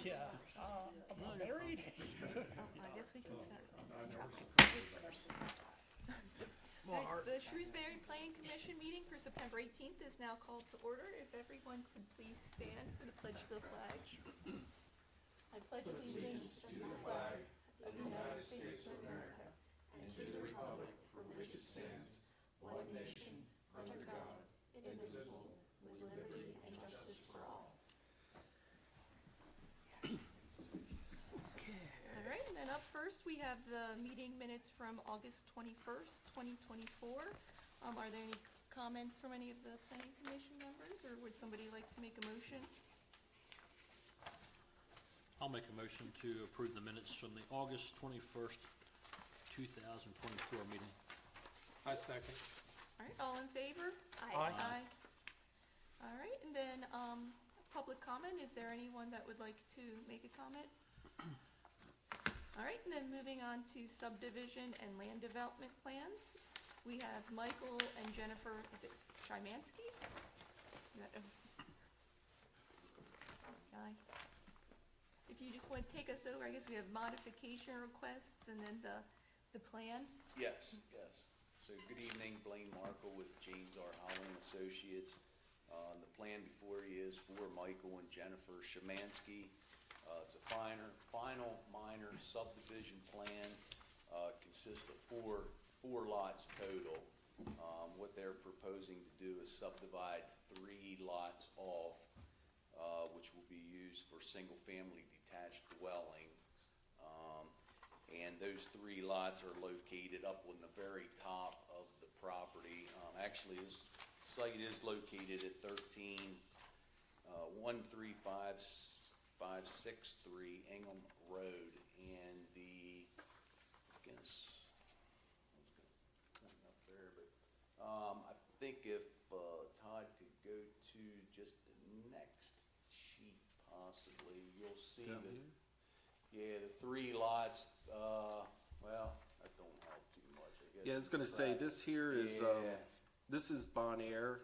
Yeah, I'm not married. I guess we can set. Mark. The Shrewsbury Planning Commission meeting for September 18th is now called to order. If everyone could please stand for the pledge of the flag. I pledge allegiance to the flag of the United States of America and to the republic for which it stands, one nation, under God, indivisible, with liberty and justice for all. All right, and then up first, we have the meeting minutes from August 21st, 2024. Are there any comments from any of the planning commission members, or would somebody like to make a motion? I'll make a motion to approve the minutes from the August 21st, 2024 meeting. I second. All right, all in favor? Aye. Aye. All right, and then, public comment, is there anyone that would like to make a comment? All right, and then moving on to subdivision and land development plans. We have Michael and Jennifer, is it Szymanski? Aye. If you just want to take us over, I guess we have modification requests and then the plan. Yes, yes. So good evening, Blaine Markle with James R. Holland Associates. The plan before you is for Michael and Jennifer Szymanski. It's a final minor subdivision plan. Consists of four lots total. What they're proposing to do is subdivide 3 lots off, which will be used for single-family detached dwellings. And those 3 lots are located up on the very top of the property. Actually, this site is located at 13563 Ingham Road, and the, I was gonna point up there, but I think if Todd could go to just the next sheet possibly, you'll see that, yeah, the 3 lots, well, that don't help too much, I guess. Yeah, I was gonna say, this here is, Yeah. this is Bon Air.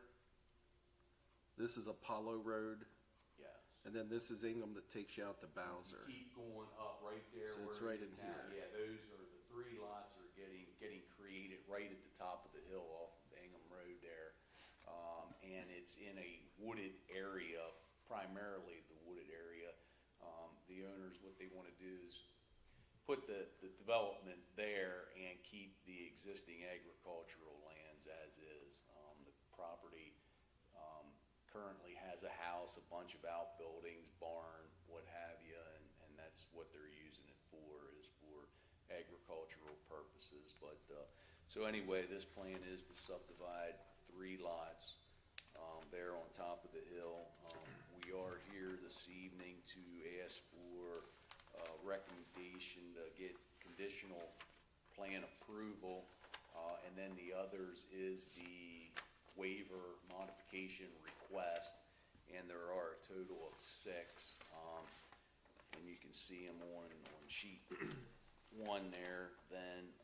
This is Apollo Road, Yes. and then this is Ingham that takes you out to Bowser. Keep going up right there. So it's where right it is in now. here. Yeah, those are the 3 lots are getting created right at the top of the hill off of Ingham Road there. And it's in a wooded area, primarily the wooded area. The owners, what they wanna do is put the development there and keep the existing agricultural lands as is. The property, currently has a house, a bunch of outbuildings, barn, what have you, and that's what they're using it for, is for agricultural purposes. But, so anyway, this plan is to subdivide 3 lots, there on top of the hill. We are here this evening to ask for recommendation to get conditional plan approval, and then the others is the waiver modification request, and there are a total of 6, and you can see them on sheet 1 there then.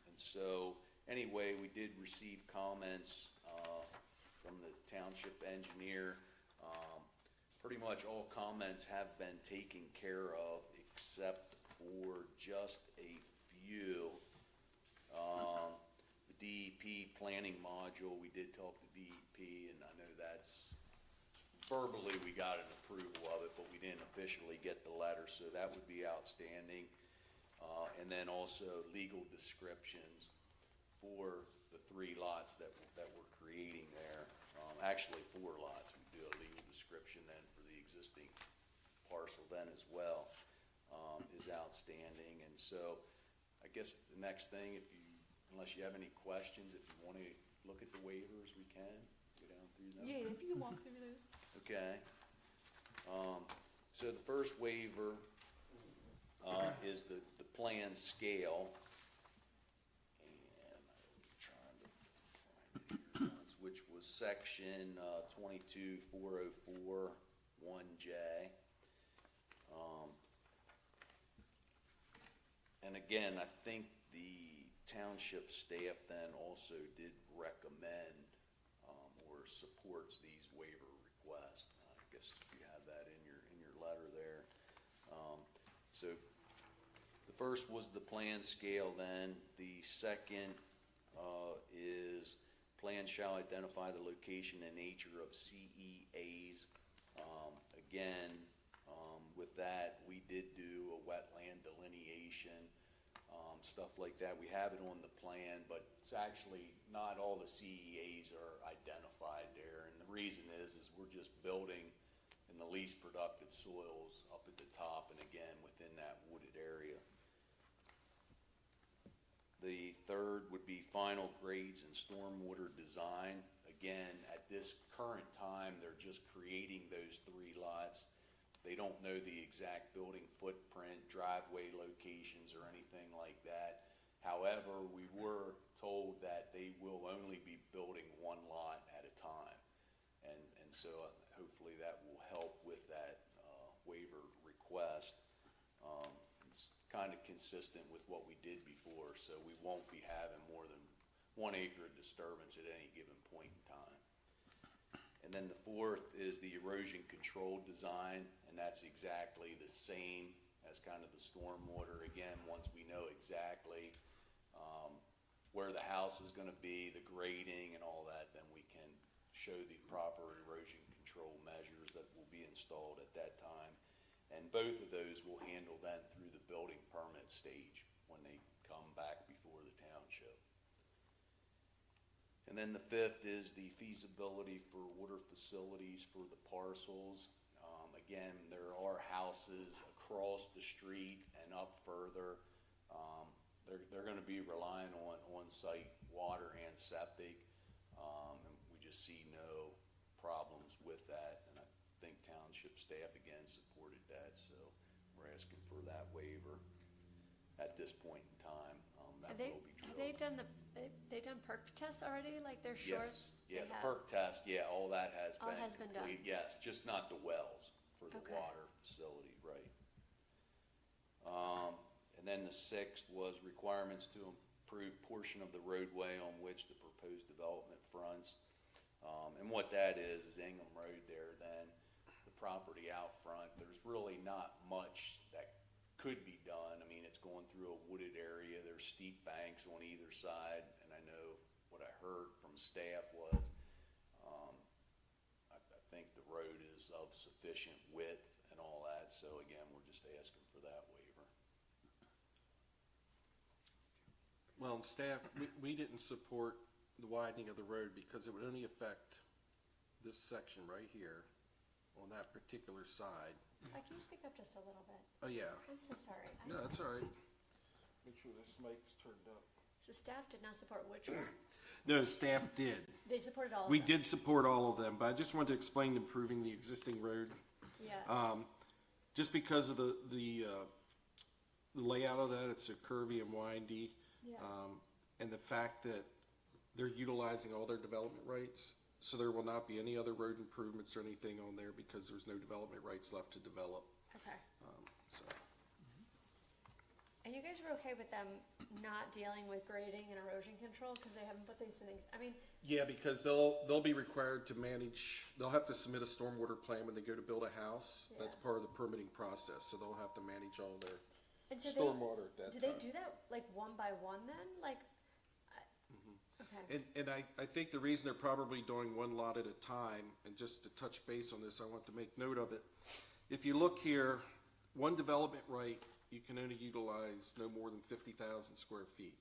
And so anyway, we did receive comments from the township engineer. Pretty much all comments have been taken care of except for just a few. The DEP planning module, we did talk to DEP, and I know that's, verbally we got an approval of it, but we didn't officially get the letter, so that would be outstanding. And then also legal descriptions for the 3 lots that we're creating there. Actually 4 lots, we do a legal description then for the existing parcel then as well, is outstanding. And so I guess the next thing, unless you have any questions, if you want to look at the waivers, we can go down through them. Yeah, if you can walk through those. Okay. So the first waiver is the plan scale. And I'm trying to find it here once, which was section 22404-1J. And again, I think the township staff then also did recommend or supports these waiver requests. I guess you have that in your letter there. So the first was the plan scale then. The second is plan shall identify the location and nature of CEAs. Again, with that, we did do a wetland delineation, stuff like that. We have it on the plan, but it's actually not all the CEAs are identified there. And the reason is we're just building in the least productive soils up at the top and again within that wooded area. The third would be final grades and stormwater design. Again, at this current time, they're just creating those 3 lots. They don't know the exact building footprint, driveway locations, or anything like that. However, we were told that they will only be building 1 lot at a time. And so hopefully that will help with that waiver request. It's kind of consistent with what we did before, so we won't be having more than 1 acre of disturbance at any given point in time. And then the fourth is the erosion control design, and that's exactly the same as kind of the stormwater. Again, once we know exactly where the house is going to be, the grading and all that, then we can show the proper erosion control measures that will be installed at that time. And both of those will handle then through the building permit stage when they come back before the township. And then the fifth is the feasibility for water facilities for the parcels. Again, there are houses across the street and up further. They're going to be relying on on-site water and septic, and we just see no problems with that. And I think township staff again supported that, so we're asking for that waiver at this point in time. That will be drilled. Have they done perk tests already? Like they're sure? Yes, yeah, they the have? perk test, yeah, all that has All been has been done. complete. Yes, just not the wells for the Okay. water facility, right. And then the sixth was requirements to improve portion of the roadway on which the proposed development fronts. And what that is Ingham Road there, then the property out front, there's really not much that could be done. I mean, it's going through a wooded area, there's steep banks on either side, and I know what I heard from staff was, I think the road is of sufficient width and all that, so again, we're just asking for that waiver. Well, staff, we didn't support the widening of the road because it would only affect this section right here on that particular side. Can you speak up just a little bit? Oh, yeah. I'm so sorry. No, that's all right. Make sure this mic's turned up. So staff did not support which one? No, staff did. They supported all of We them? did support all of them, but I just wanted to explain improving the existing road. Yeah. Just because of the layout of that, it's a curvy and windy. Yeah. And the fact that they're utilizing all their development rights, so there will not be any other road improvements or anything on there because there's no development rights left to develop. Okay. So, And you guys were okay with them not dealing with grading and erosion control because they haven't put these things, I mean, yeah, because they'll be required to manage, they'll have to submit a stormwater plan when they go to build a house. That's Yeah. part of the permitting process, so they'll have to manage all their and so stormwater at that do time. they do that like one by one then? Like, okay. And I think the reason they're probably doing 1 lot at a time, and just to touch base on this, I want to make note of it. If you look here, one development right, you can only utilize no more than 50,000 square feet.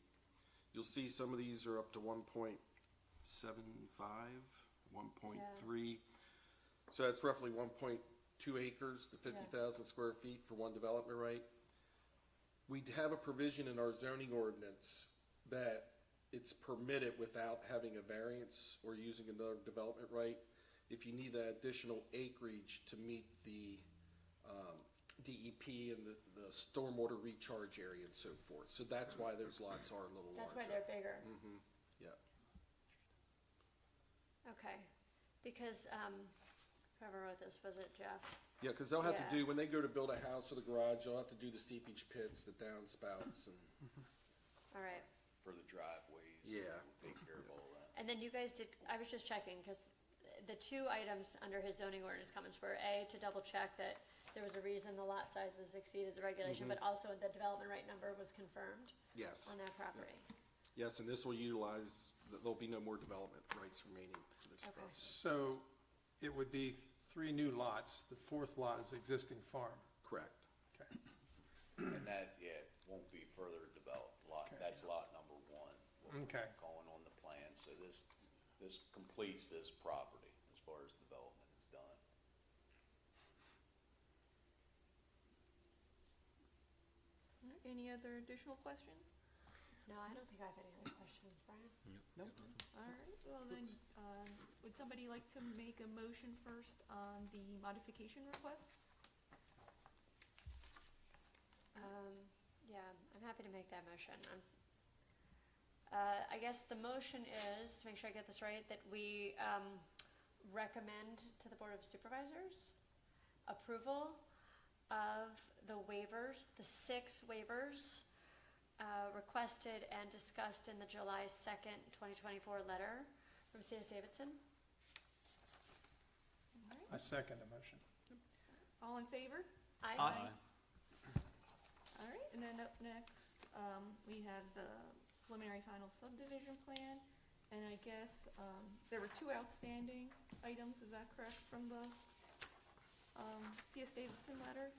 You'll see some of these are up to 1.75, 1.3. So that's roughly 1.2 acres to 50,000 square feet for one development right. We have a provision in our zoning ordinance that it's permitted without having a variance or using another development right if you need that additional acreage to meet the DEP and the stormwater recharge area and so forth. So that's why those lots are a little larger. That's why they're bigger. Yeah. Okay. Because, whoever wrote this, was it Jeff? Yeah, because they'll have to Yeah. do, when they go to build a house or the garage, they'll have to do the seepage pits, the downspouts, and All right. For the driveways. Yeah. We'll take care of all that. And then you guys did, I was just checking, because the 2 items under his zoning ordinance comments were A, to double check that there was a reason the lot sizes exceeded the regulation, but also the development right number was confirmed Yes, on that property. yes, and this will utilize, there'll be no more development rights remaining for this Okay. property. So it would be 3 new lots. The 4th lot is existing farm. Correct. Okay. And that, yeah, won't be further developed. Okay. That's lot number 1. Okay. Going on the plan, so this completes this property as far as development is done. All right, any other additional questions? No, I don't think I have any other questions, Brian. Nope. All right, well then, would somebody like to make a motion first on the modification requests? Yeah, I'm happy to make that motion. I guess the motion is, to make sure I get this right, that we recommend to the Board of Supervisors approval of the waivers, the 6 waivers requested and discussed in the July 2nd, 2024 letter from C.S. Davidson. All right, I second the motion. all in favor? Aye. All right, and then up next, we have the preliminary final subdivision plan. And I guess, there were 2 outstanding items, is that correct, from the, C.S. Davidson letter?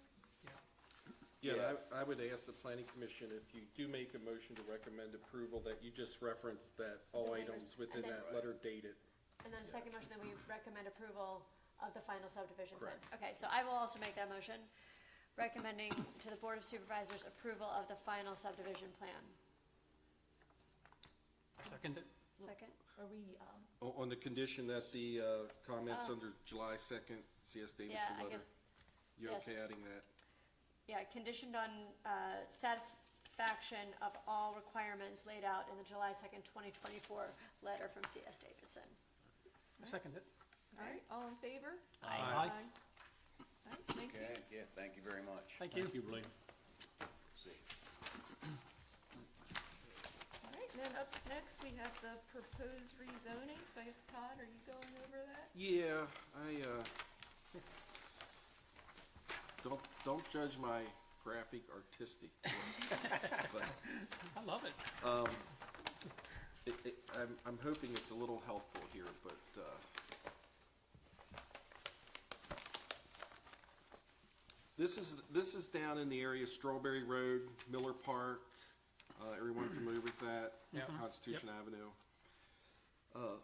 Yeah, I would ask the planning commission, if you do make a motion to recommend approval, that you just reference that all The waivers. items within And then- that letter dated. And then a second motion that we recommend approval of the final subdivision plan. Correct. Okay, so I will also make that motion, recommending to the Board of Supervisors approval of the final subdivision plan. Second it? Second? Are we, On the condition that the comments Oh. under July 2nd, C.S. Yeah, Davidson I letter, guess, you yes. okay adding that? yeah, conditioned on satisfaction of all requirements laid out in the July 2nd, 2024 letter from C.S. Davidson. Second it. all right, all in favor? Aye. All right, thank you. Okay, yeah, thank you very much. Thank you. Thank you, Blaine. See. All right, and then up next, we have the proposed rezoning. So I guess, Todd, are you going over that? Yeah, don't judge my graphic artistic work, but I love it. I'm hoping it's a little helpful here, but, this is down in the area of Strawberry Road, Miller Park, everyone familiar with that? Yeah. Constitution Avenue.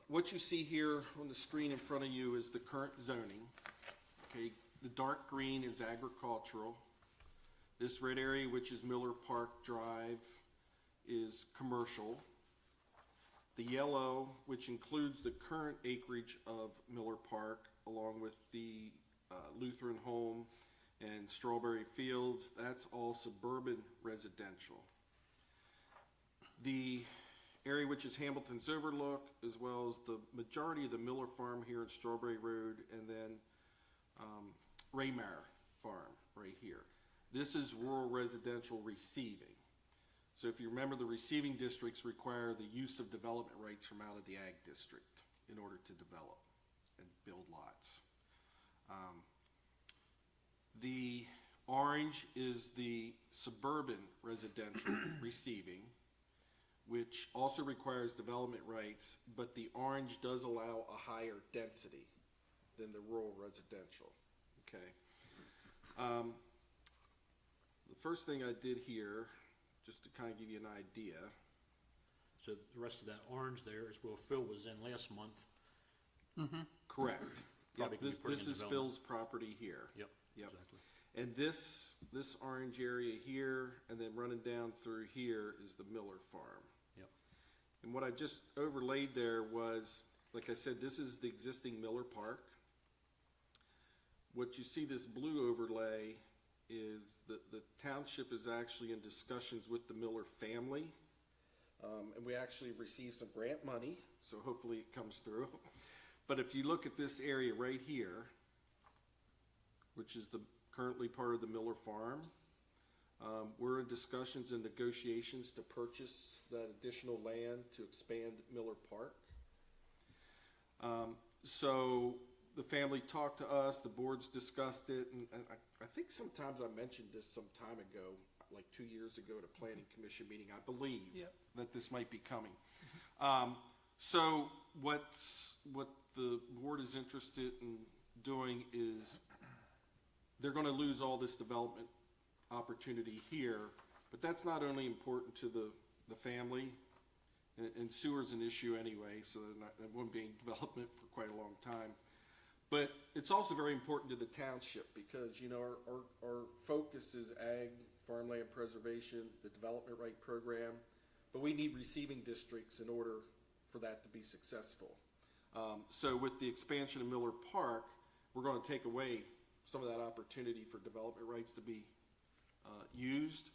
What you see here on the screen in front of you is the current zoning. Okay, the dark green is agricultural. This red area, which is Miller Park Drive, is commercial. The yellow, which includes the current acreage of Miller Park, along with the Lutheran Home and Strawberry Fields, that's all suburban residential. The area which is Hamilton's Overlook, as well as the majority of the Miller Farm here in Strawberry Road, and then Raymar Farm right here. This is rural residential receiving. So if you remember, the receiving districts require the use of development rights from out of the ag district in order to develop and build lots. The orange is the suburban residential receiving, which also requires development rights, but the orange does allow a higher density than the rural residential, okay? The first thing I did here, just to kind of give you an idea, So the rest of that orange there is where Phil was in last month. correct. Probably Yep, can be put this in is development. Phil's property here. Yep, Yep. exactly. And this orange area here, and then running down through here is the Miller Farm. Yep. And what I just overlaid there was, like I said, this is the existing Miller Park. What you see, this blue overlay, is the township is actually in discussions with the Miller family. And we actually received some grant money, so hopefully it comes through. But if you look at this area right here, which is currently part of the Miller Farm, we're in discussions and negotiations to purchase that additional land to expand Miller Park. So the family talked to us, the boards discussed it, and I think sometimes I mentioned this some time ago, like 2 years ago at a planning commission meeting, I believe, Yep. that this might be coming. So what the board is interested in doing is, they're gonna lose all this development opportunity here, but that's not only important to the family, and sewer's an issue anyway, so there won't be any development for quite a long time. But it's also very important to the township, because, you know, our focus is ag, farmland preservation, the development right program, but we need receiving districts in order for that to be successful. So with the expansion of Miller Park, we're gonna take away some of that opportunity for development rights to be used.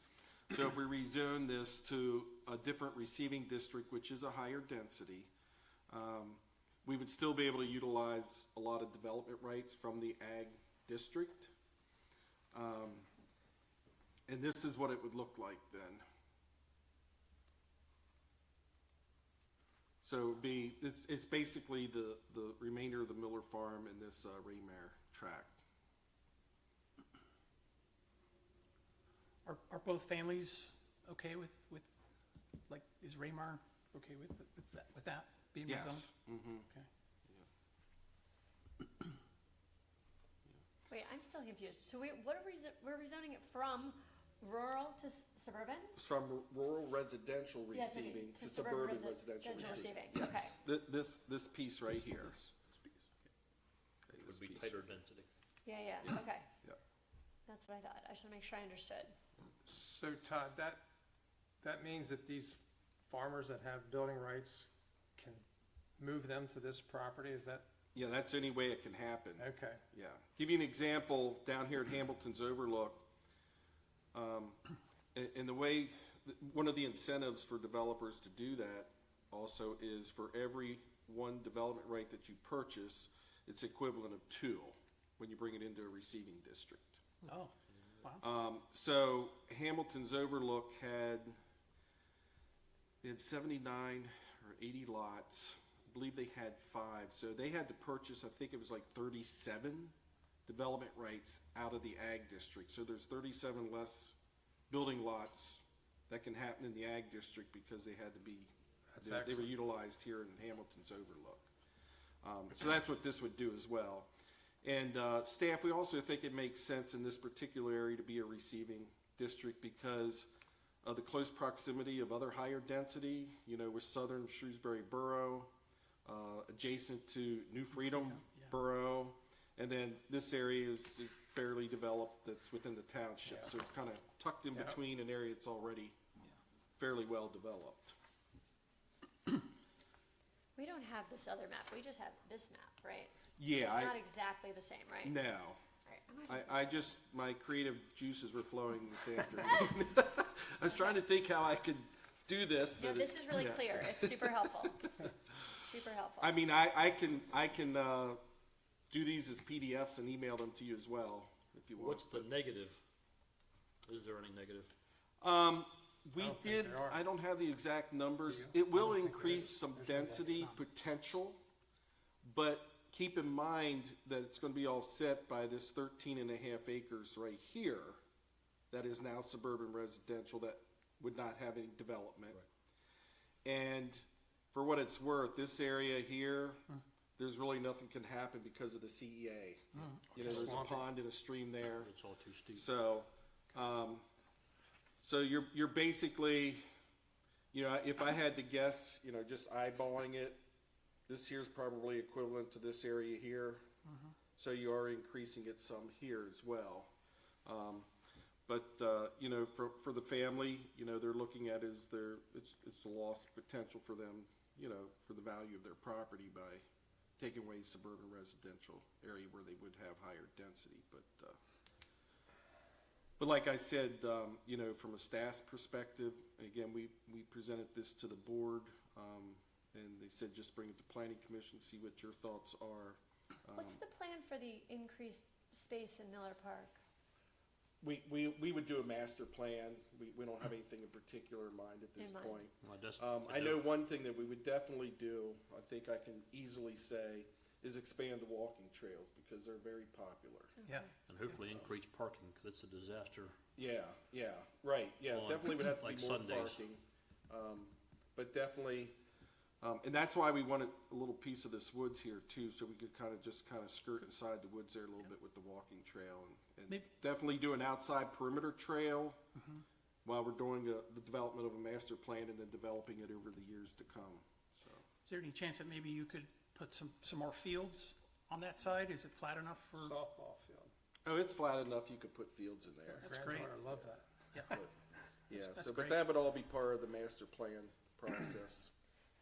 So if we rezone this to a different receiving district, which is a higher density, we would still be able to utilize a lot of development rights from the ag district. And this is what it would look like then. So it's basically the remainder of the Miller Farm in this Raymare tract. Are both families okay with, like, is Raymar okay with that being Yes. rezoned? Mm-hmm. Okay. Wait, I'm still confused. So we're rezoning it from rural to suburban? From rural residential Yes, I mean, receiving to to suburban suburban residential receiving. receiving. Okay. Yes. This piece right here. It would be tighter density. Yeah, okay. Yep. That's what I thought. I just want to make sure I understood. So Todd, that means that these farmers that have building rights can move them to this property, is that, Yeah, that's any way it can happen. okay, Yeah. Give you an example, down here at Hamilton's Overlook, and the way, one of the incentives for developers to do that also is for every one development right that you purchase, it's equivalent of 2 when you bring it into a receiving district. Oh, wow. So Hamilton's Overlook they had 79 or 80 lots. I believe they had 5. So they had to purchase, I think it was like 37 development rights out of the ag district. So there's 37 less building lots that can happen in the ag district because they had to be, That's they were excellent. utilized here in Hamilton's Overlook. So that's what this would do as well. And staff, we also think it makes sense in this particular area to be a receiving district because of the close proximity of other higher density, you know, with southern Shrewsbury Borough, adjacent to New Freedom Yeah. Borough, and then this area is fairly developed that's within the township. Yeah. So it's kind of tucked in Yeah. between an area that's already fairly well developed. We don't have this other map. We just have this map, right? Yeah, It's not exactly the same, right? no. Right. I'm not- I just, my creative juices were flowing this afternoon. I was trying to think how I could do this. No, that this it- is really yeah. clear. It's super helpful. Super helpful. I mean, I can do these as PDFs and email them to you as well, if you want. What's the negative? Is there any negative? We I don't think did, there are. I don't have the exact numbers. Do you? It will I don't think there increase is. some There's no density economic. potential, but keep in mind that it's gonna be all set by this 13.5 acres right here that is now suburban residential that would not have any development. And for what it's worth, this area here, there's really nothing can happen because of the CEA. You know, there's a Swampy. pond and a stream there. It's all too steep. So, so you're basically, you know, if I had to guess, you know, just eyeballing it, this here's probably equivalent to this area here. So you are increasing it some here as well. But, you know, for the family, you know, they're looking at it's a lost potential for them, you know, for the value of their property by taking away suburban residential area where they would have higher density. But like I said, you know, from a staff's perspective, again, we presented this to the board, and they said just bring it to planning commission, see what your thoughts are. What's the plan for the increased space in Miller Park? We would do a master plan. We don't have anything in particular in mind at this In mind. point. Well, I just- I know one thing that we would definitely do, I think I can easily say, is expand the walking trails because they're very popular. Yeah. And hopefully increase parking, because it's a disaster. Yeah, right, yeah, On, definitely would have to like, be more Sundays. parking. But definitely, and that's why we wanted a little piece of this woods here too, so we could kind of skirt inside the woods there a little bit with the walking trail and Maybe- definitely do an outside perimeter trail while we're doing the development of a master plan and then developing it over the years to come, so. Is there any chance that maybe you could put some more fields on that side? Is it flat enough for? Softball field. Oh, it's flat enough, you could put fields in there. That's great. Granddaughter loved that. Yeah. But, yeah, That's so, but great. that would all be part of the master plan process.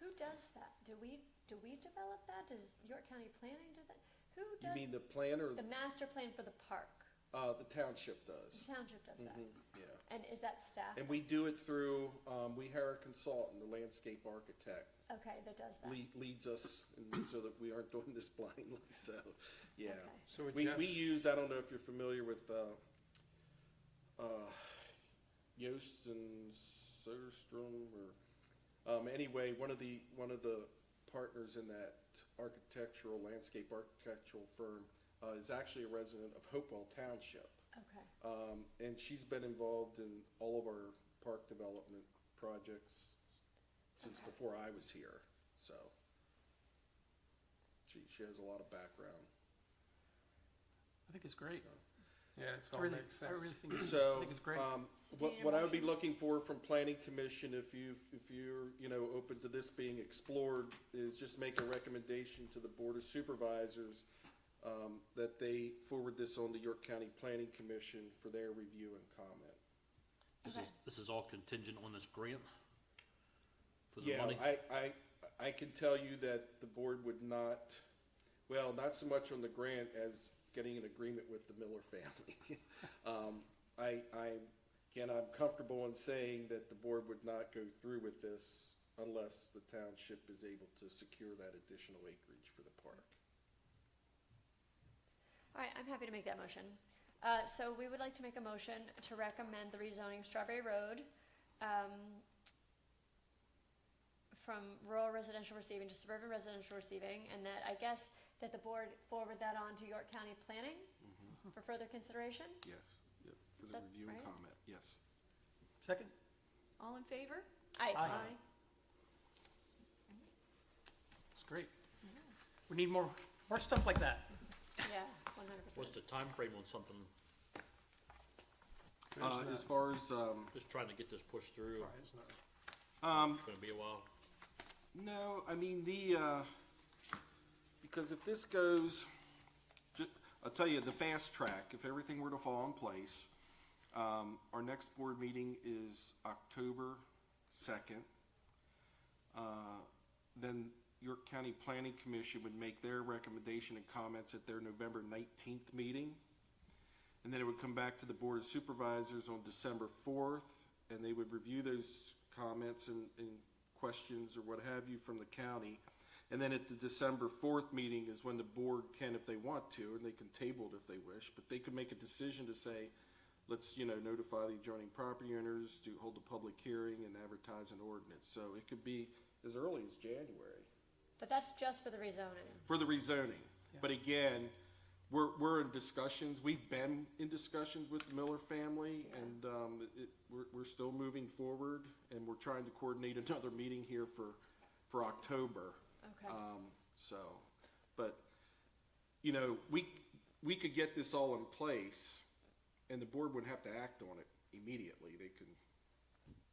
Who does that? Do we develop that? Does York County Planning do that? Who You does mean the plan or, the master plan for the park? the township The does? township does that. Yeah. And is that staff? And we do it through, we hire a consultant, the landscape architect, Okay, that does that. leads us and so that we aren't doing this blindly, so, yeah. Okay. So would We Jeff, use, I don't know if you're familiar with, Yost and Soderstrom or, anyway, one of the partners in that landscape architectural firm, is actually a resident of Hopewell Township. Okay. And she's been involved in all of our park development projects since Okay. before I was here, so. She has a lot of background. I think it's great. yeah, it I all really, makes I sense. really think it's, I So, think it's great. So do you need a what I would be motion? looking for from planning commission, if you're, open to this being explored, is just make a recommendation to the board of supervisors, that they forward this on to York County Planning Commission for their review and comment. Okay. This is all contingent on this grant? For the Yeah, money? I can tell you that the board would not, well, not so much on the grant as getting an agreement with the Miller family. I'm comfortable in saying that the board would not go through with this unless the township is able to secure that additional acreage for the park. All right, I'm happy to make that motion. So we would like to make a motion to recommend the rezoning of Strawberry Road, from rural residential receiving to suburban residential receiving, and that, I guess, that the board forward that on to York County Planning for further consideration? Yes, yep, for Is the that review and right? comment, yes. Second? all in favor? Aye. It's great. We need more stuff like that. Yeah, 100%. What's the time frame on something, As far as, just trying to get this pushed through? Right, it's not- It's gonna be a while. no, I mean, because if this goes, I'll tell you, the fast track, if everything were to fall in place, our next board meeting is October 2nd. Then York County Planning Commission would make their recommendation and comments at their November 19th meeting. And then it would come back to the Board of Supervisors on December 4th, and they would review those comments and questions or what have you from the county. And then at the December 4th meeting is when the board can, if they want to, and they can table it if they wish, but they could make a decision to say, let's, notify the adjoining property owners, to hold a public hearing and advertise an ordinance. So it could be as early as January But that's just for the rezoning. for the rezoning. But again, we're in discussions, we've been in discussions with the Miller family, and we're still moving forward, and we're trying to coordinate another meeting here for October. Okay. But, we could get this all in place, and the board wouldn't have to act on it immediately. They can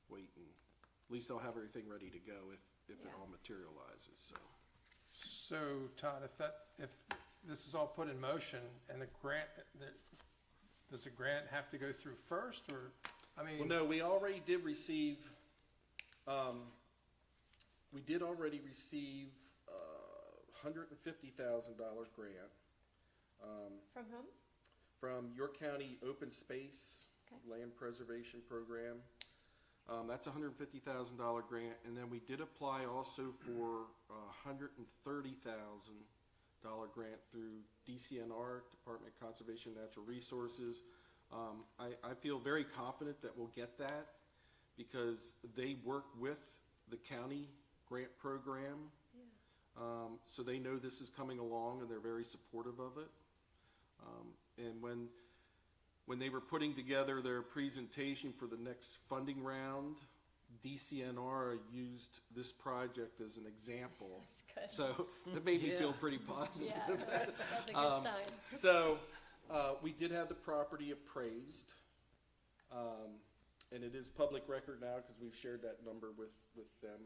wait, and at least they'll have everything ready to go if it Yeah. all materializes, so. So Todd, if this is all put in motion and the grant, does the grant have to go through first, or, I mean? Well, no, we already did receive, $150,000 grant, From whom? from York County Open Space Okay. Land Preservation Program. That's a $150,000 grant, and then we did apply also for a $130,000 grant through DCNR, Department of Conservation and Natural Resources. I feel very confident that we'll get that, because they work with the county grant program. So they know this is coming along and they're very supportive of it. And when they were putting together their presentation for the next funding round, DCNR used this project as an example. That's good. So that made me feel Yeah. pretty positive. Yeah, that's a good sign. So, we did have the property appraised, and it is public record now, because we've shared that number with them.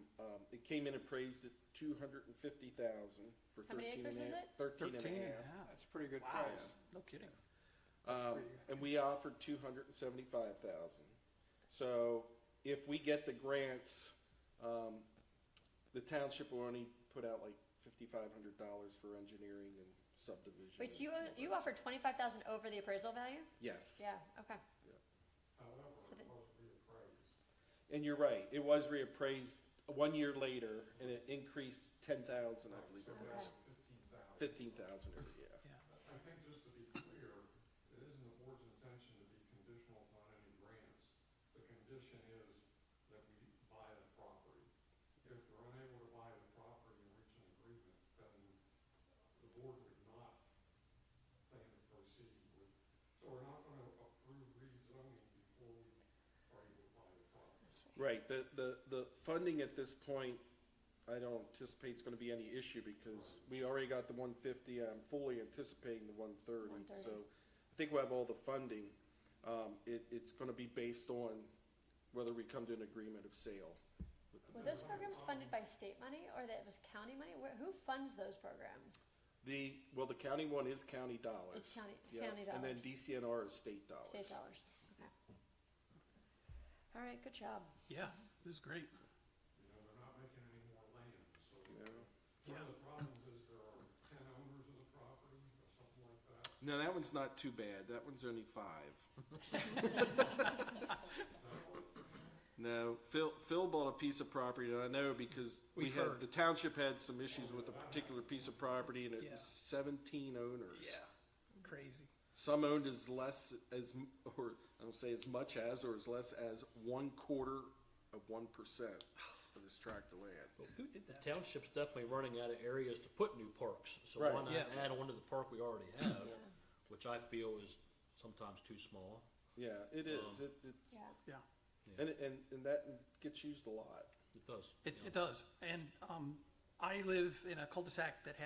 It came in appraised at $250,000 for How many 13 and acres a is half. it? 13 and a 13 and a half. half. That's a pretty good Wow, price. no kidding. That's pretty good. And we offered 275,000. So if we get the grants, the township will only put out like $5,500 for engineering and subdivision. Wait, so you offered 25,000 over the appraisal value? Yes. Yeah, okay. However, So it the- was reappraised. And you're right, it was reappraised 1 year later, and it increased 10,000, I believe it Okay. was. 15,000 every year. I think just to be clear, it isn't the board's intention to be conditional upon any grants. The condition is that we buy the property. If we're unable to buy the property and reach an agreement, then the board would not plan to proceed with, so we're not gonna approve rezoning before we are able to buy the property. Right, the funding at this point, I don't anticipate it's gonna be any issue, because we already got the 150, I'm fully anticipating the 130. 130. So I think we'll have all the funding. It's gonna be based on whether we come to an agreement of sale with the Were those programs funded by state money, or that was county money? Who funds those programs? The county one is county dollars. It's county And then dollars. DCNR is state dollars. State dollars, okay. All right, good job. Yeah, this is great. You know, they're not making any more land, so. Yeah. One of the problems is there are 10 owners of the property or something like that. No, that one's not too bad, that one's only 5. No, Phil bought a piece of property, and I know because We've heard. the township had some issues with a particular piece of property, and it Yeah. was 17 owners. Yeah, crazy. Some owned as less or I don't say as much as, or as less as 1/4 of 1% of this tract of land. Who did that? Township's definitely running out of areas to put new parks, so Right. why not Yeah. add on to the park we already have, Yeah. which I feel is sometimes too small. Yeah, it is, it's, Yeah. Yeah, and that gets used a lot. It does. it does. And I live in a cul-de-sac that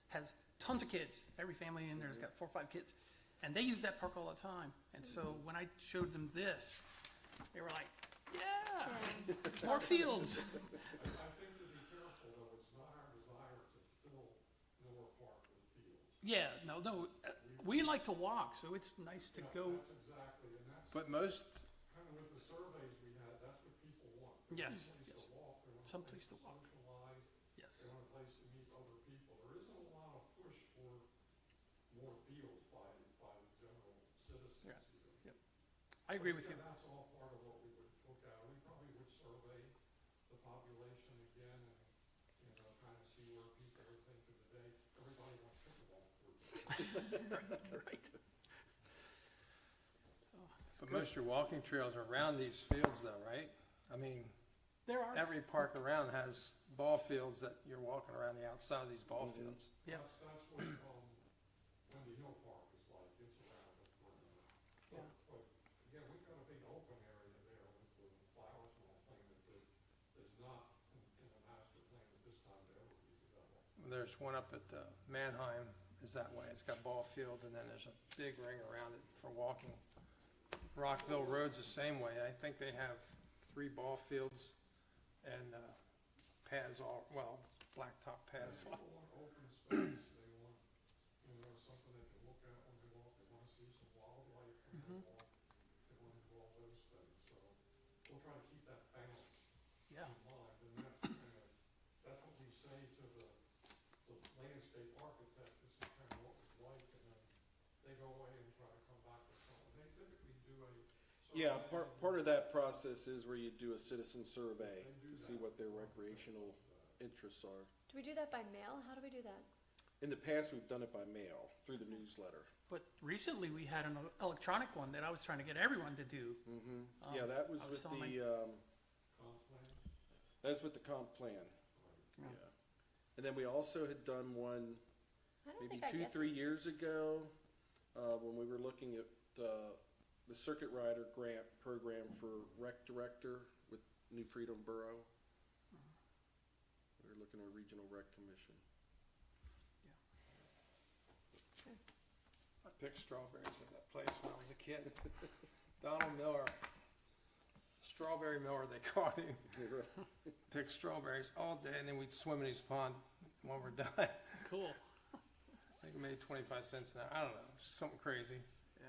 has tons of kids. Every family in there's got 4 or 5 kids. And they use that park all the time. And so when I showed them this, they were like, yeah, more fields. I think to be careful, though, it's not our desire to fill Miller Park with fields. Yeah, no, we like to walk, so it's nice to go. That's exactly, and that's But most, kind of with the surveys we had, that's what people want. Yes, They want a place yes. to walk, they want a Someplace place to to walk. socialize, Yes. they want a place to meet other people. There isn't a lot of push for more fields by the general citizens Yeah. here. I agree with you. And that's all part of what we would look at. We probably would survey the population again and, you know, kind of see where people are thinking today. Everybody wants pickleball courts. Right. but most of your walking trails are around these fields though, right? I mean, There are, every park around has ball fields that you're walking around the outside of these ball fields. yeah, That's what, Wendy Hill Park is like, it's around the perimeter. Yeah. But again, we've got a big open area there with the flowers and all planted that is not in the master plan at this time to ever be developed. There's one up at Manheim is that way. It's got ball fields and then there's a big ring around it for walking. Rockville Road's the same way. I think they have 3 ball fields and paths blacktop paths. People want open space, they want, you know, something they can look at when they walk, they wanna see some wildlife when they walk, they wanna do all those things, so we'll try to keep that balance yeah. in mind, and that's kind of, that's what we say to the landscape architect, this is kind of what we'd like, and then they go away and try to come back with something. They typically do a Yeah, survey. part of that process is where you do a citizen survey to see what their recreational interests are. Do we do that by mail? How do we do that? In the past, we've done it by mail, through the newsletter. But recently, we had an electronic one that I was trying to get everyone to do. Yeah, that was I was with telling the, Comp plan. that was with the comp plan. Yeah. Yeah. And then we also had done one I don't maybe think I two, get 3 these. years ago, when we were looking at, the Circuit Rider Grant Program for Rec Director with New Freedom Borough. We were looking at a Regional Rec Commission. I picked strawberries at that place when I was a kid. Donald Miller, strawberry Miller, they called him. Picked strawberries all day, and then we'd swim in his pond when we're done. Cool. I think we made 25 cents an hour. I don't know, something crazy. Yeah.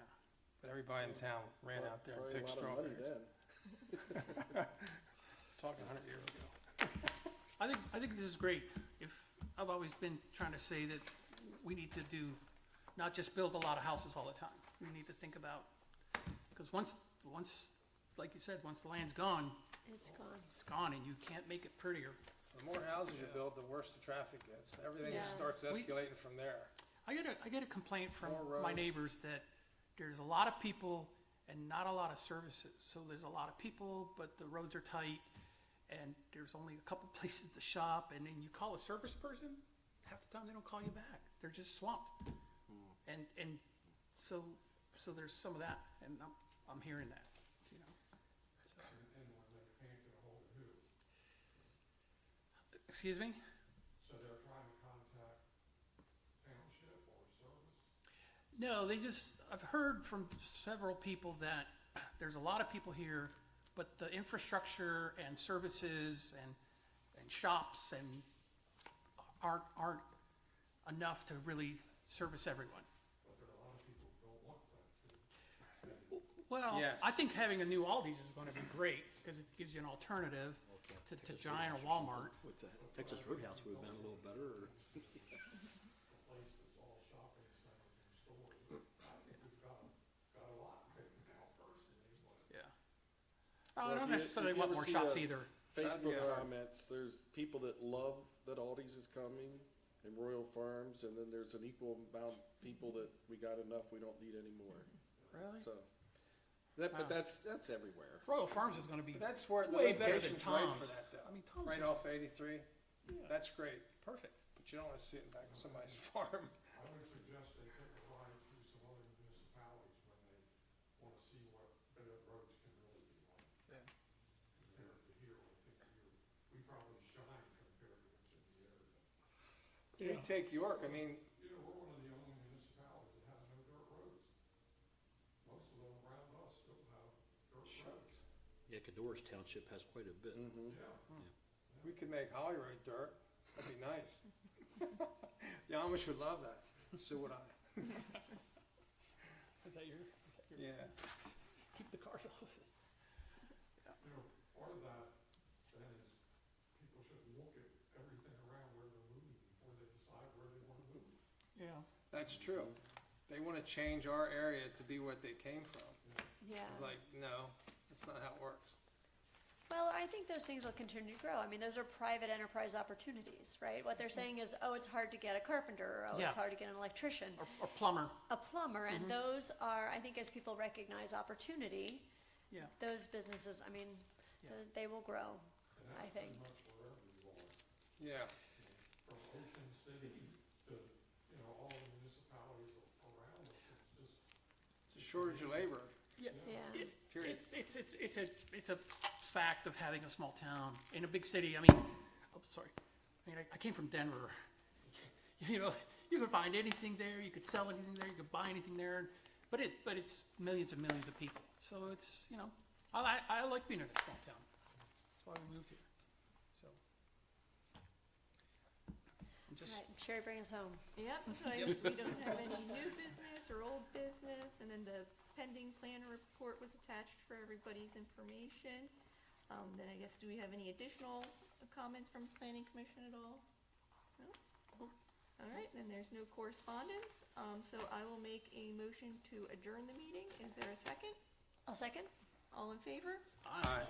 But everybody in town ran out there and Probably a picked lot of money strawberries. then. Talking 100 years ago. I think this is great. I've always been trying to say that we need to do, not just build a lot of houses all the time. We need to think about, because once, like you said, once the land's gone, It's gone. it's gone, and you can't make it prettier. The more houses you build, the worse the traffic gets. Everything Yeah. starts escalating from there. I get a complaint from More my roads. neighbors that there's a lot of people and not a lot of services. So there's a lot of people, but the roads are tight, and there's only a couple places to shop, and then you call a service person, half the time they don't call you back. They're just swamped. And so there's some of that, and I'm hearing that, you know. So, And when they can't get a hold of who? excuse me? So they're trying to contact township or service? No, I've heard from several people that there's a lot of people here, but the infrastructure and services and shops and aren't enough to really service everyone. But there are a lot of people who don't want that too. Well, Yes. I think having a new Aldi's is gonna be great, because it gives you an alternative to Giant or Walmart. What's that? Texas Roadhouse would have been a little better, or? A place that's all shopping centers and stores. I think we've got a lot right now personally, but Yeah. Well, I don't if you- necessarily if you want ever more see shops a- either. Facebook Yeah. comments, there's people that love that Aldi's is coming and Royal Farms, and then there's an equal amount of people that we got enough, we don't need any more. Really? So, Wow. but that's everywhere. Royal Farms is gonna be But that's where the way better than location's right Tom's. for that, though. I mean, Tom's Right is off 83, Yeah. that's great. perfect. But you don't want to see it back in somebody's farm. I would suggest they take a ride through some other municipalities when they want to see what better roads can really be like. Yeah. Compared to here, I think we probably shine compared to what's in the area. You take York, I mean, You know, we're one of the only municipalities that has no dirt roads. Most of them around us don't have dirt roads. Yeah, Cador's Township has quite a bit. Mm-hmm. Yeah. we could make Holly Road dirt. That'd be nice. The Amish would love that. So would I. Is that your? Yeah. Keep the cars off. You know, part of that then is people should look at everything around where they're moving before they decide where they want to move. Yeah. That's true. They want to change our area to be what they came from. Yeah. It's like, no, that's not how it works. Well, I think those things will continue to grow. I mean, those are private enterprise opportunities, right? What they're saying is, oh, it's hard to get a carpenter, or oh, Yeah. it's hard to get an electrician, Or plumber. a plumber, and those are, I think, as people recognize opportunity, Yeah. those businesses, I mean, Yeah. they will grow, And I that's think. pretty much wherever you are. Yeah. From Ocean City to, you know, all the municipalities around us, it's just, It's a shortage of labor, Yeah. period. It's a fact of having a small town in a big city. I mean, oh, sorry. I mean, I came from Denver. You know, you could find anything there. You could sell anything there. You could buy anything there. But it's millions and millions of people. So it's, you know, I like being in a small town. That's why we moved here. So. I'm just, All right, Sherry, bring us home. Yep, so I guess we don't have any new business or old business, and then the pending plan report was attached for everybody's information. Then I guess, do we have any additional comments from planning commission at all? No? All right, then there's no correspondence, so I will make a motion to adjourn the meeting. Is there a second? I'll second. All in favor? Aye.